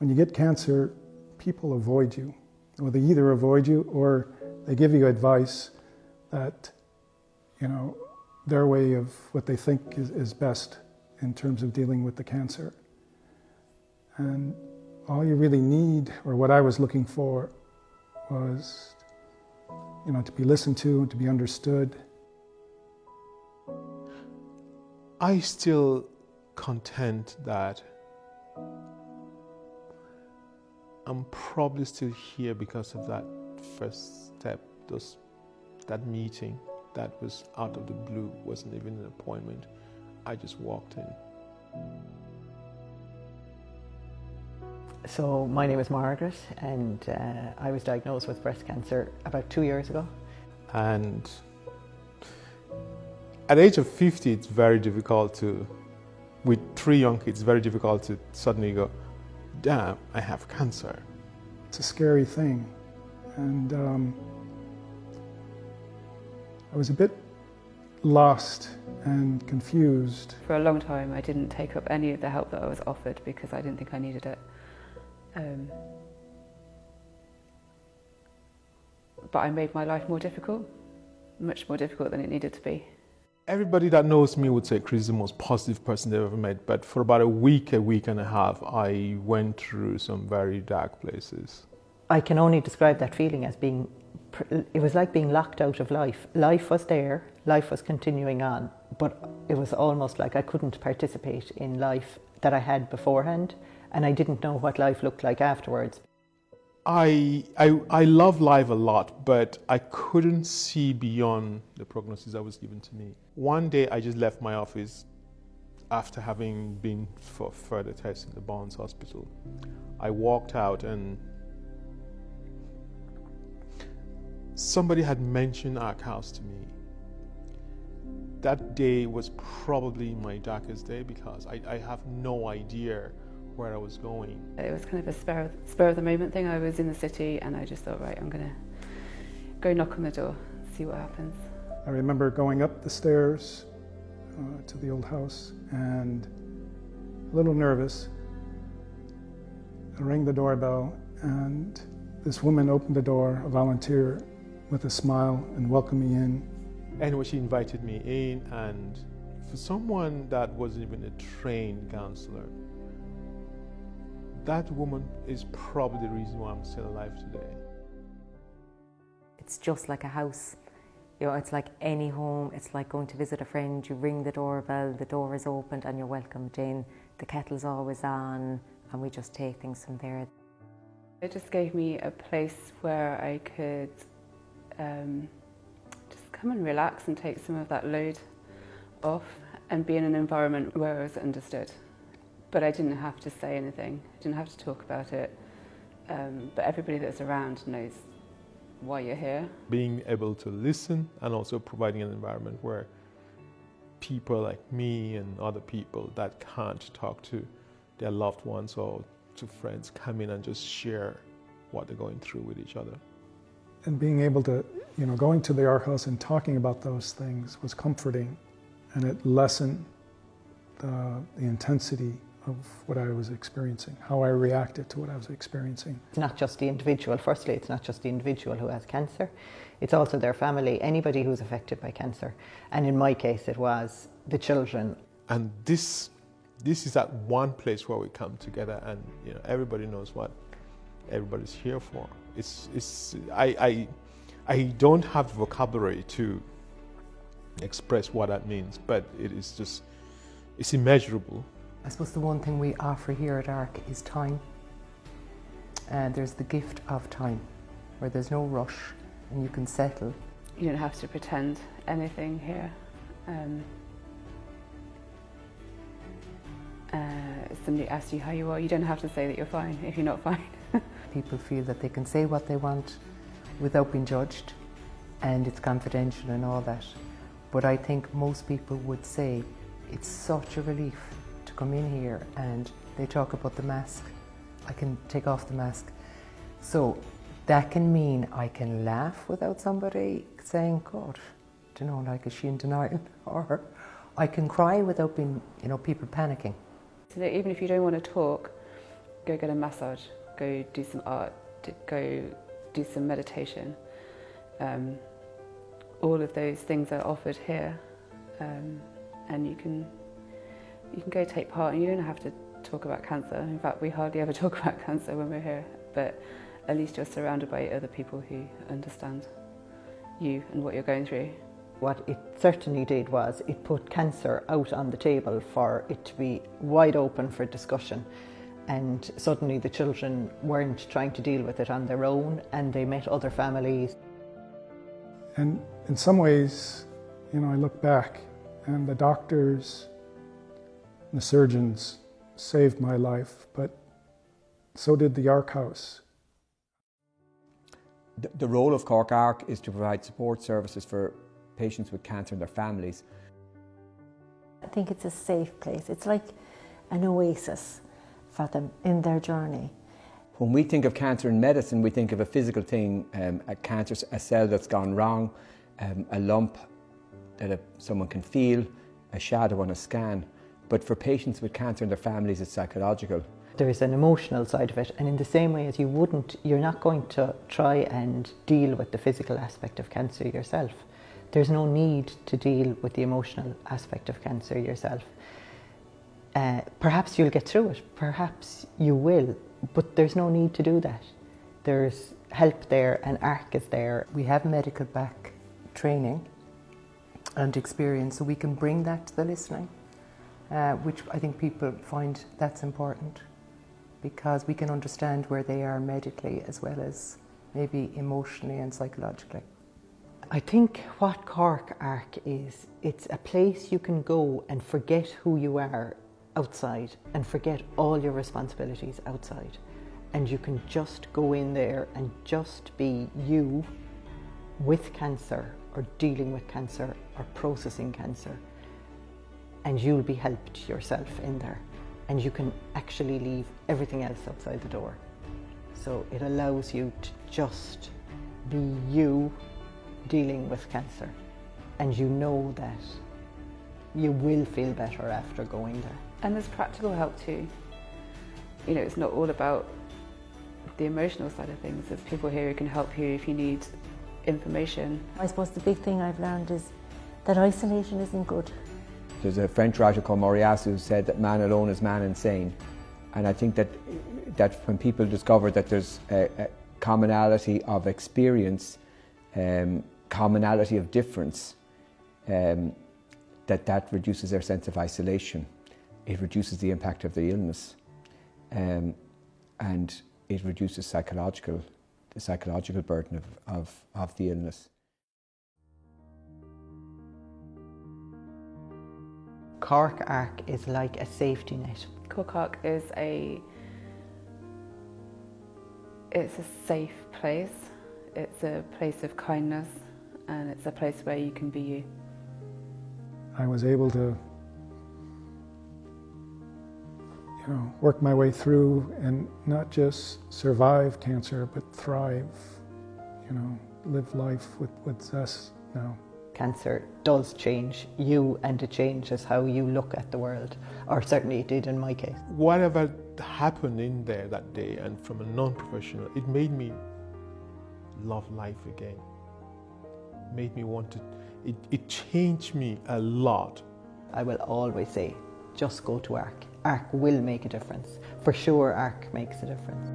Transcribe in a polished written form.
when you get cancer, people avoid you. Well, they either avoid you or they give you advice that, their way of what they think is best in terms of dealing with the cancer. And all you really need, or what I was looking for, was, to be listened to and to be understood. I still content that I'm probably still here because of that first step, that meeting that was out of the blue, wasn't even an appointment. I just walked in. So my name is Margaret, and I was diagnosed with breast cancer about 2 years ago. And at the age of 50, it's very difficult with 3 young kids, it's very difficult to suddenly go, damn, I have cancer. It's a scary thing. And I was a bit lost and confused. For a long time, I didn't take up any of the help that I was offered because I didn't think I needed it. But I made my life more difficult, much more difficult than it needed to be. Everybody that knows me would say Chris is the most positive person they've ever met, but for about a week and a half, I went through some very dark places. I can only describe that feeling as it was like being locked out of life. Life was there, life was continuing on, but it was almost like I couldn't participate in life that I had beforehand, and I didn't know what life looked like afterwards. I love life a lot, but I couldn't see beyond the prognosis that was given to me. One day I just left my office after having been for further tests in the Barnes Hospital. I walked out and somebody had mentioned ARC House to me. That day was probably my darkest day because I have no idea where I was going. It was kind of a spur of the moment thing. I was in the city and I just thought, right, I'm going to go knock on the door, see what happens. I remember going up the stairs to the old house and a little nervous. I rang the doorbell and this woman opened the door, a volunteer, with a smile and welcomed me in. Anyway, she invited me in, and for someone that wasn't even a trained counselor, that woman is probably the reason why I'm still alive today. It's just like a house. It's like any home. It's like going to visit a friend. You ring the doorbell, the door is opened and you're welcomed in. The kettle's always on, and we just take things from there. It just gave me a place where I could just come and relax and take some of that load off and be in an environment where I was understood. But I didn't have to say anything, I didn't have to talk about it, but everybody that's around knows why you're here. Being able to listen and also providing an environment where people like me and other people that can't talk to their loved ones or to friends come in and just share what they're going through with each other. And being able to, going to the ARC House and talking about those things was comforting, and it lessened the intensity of what I was experiencing, how I reacted to what I was experiencing. It's not just the individual, firstly, it's not just the individual who has cancer, it's also their family, anybody who's affected by cancer. And in my case, it was the children. And this is that one place where we come together and everybody knows what everybody's here for. I don't have the vocabulary to express what that means, but it's immeasurable. I suppose the one thing we offer here at ARC is time. And there's the gift of time, where there's no rush and you can settle. You don't have to pretend anything here. If somebody asks you how you are, you don't have to say that you're fine if you're not fine. People feel that they can say what they want without being judged, and it's confidential and all that. But I think most people would say it's such a relief to come in here, and they talk about the mask. I can take off the mask. So that can mean I can laugh without somebody saying, God, like, is she in denial? Or I can cry without being, people panicking. So that even if you don't want to talk, go get a massage, go do some art, go do some meditation. All of those things are offered here, and you can go take part, and you don't have to talk about cancer. In fact, we hardly ever talk about cancer when we're here, but at least you're surrounded by other people who understand you and what you're going through. What it certainly did was it put cancer out on the table for it to be wide open for discussion, and suddenly the children weren't trying to deal with it on their own, and they met other families. And in some ways, I look back, and the doctors and the surgeons saved my life, but so did the ARC House. The role of Cork ARC is to provide support services for patients with cancer and their families. I think it's a safe place. It's like an oasis for them in their journey. When we think of cancer in medicine, we think of a physical thing, a cancer, a cell that's gone wrong, a lump that someone can feel, a shadow on a scan. But for patients with cancer and their families, it's psychological. There's an emotional side of it, and in the same way as you're not going to try and deal with the physical aspect of cancer yourself. There's no need to deal with the emotional aspect of cancer yourself. Perhaps you'll get through it, perhaps you will, but there's no need to do that. There's help there, and ARC is there. We have medical back training and experience, so we can bring that to the listening, which I think people find that's important, because we can understand where they are medically as well as maybe emotionally and psychologically. I think what Cork ARC is, it's a place you can go and forget who you are outside and forget all your responsibilities outside. And you can just go in there and just be you with cancer, or dealing with cancer, or processing cancer. And you'll be helped yourself in there. And you can actually leave everything else outside the door. So it allows you to just be you dealing with cancer. And you know that you will feel better after going there. And there's practical help too. It's not all about the emotional side of things. There's people here who can help you if you need information. I suppose the big thing I've learned is that isolation isn't good. There's a French writer called Morias who said that man alone is man insane. And I think that when people discover that there's a commonality of experience, commonality of difference, that reduces their sense of isolation. It reduces the impact of the illness, and it reduces the psychological burden of the illness. Cork ARC is like a safety net. Cork ARC is it's a safe place. It's a place of kindness, and it's a place where you can be you. I was able to work my way through and not just survive cancer, but thrive, live life with zest now. Cancer does change you, and it changes how you look at the world, or certainly it did in my case. Whatever happened in there that day, and from a non-professional, it made me love life again. Made me want to, it changed me a lot. I will always say, just go to ARC. ARC will make a difference. For sure, ARC makes a difference.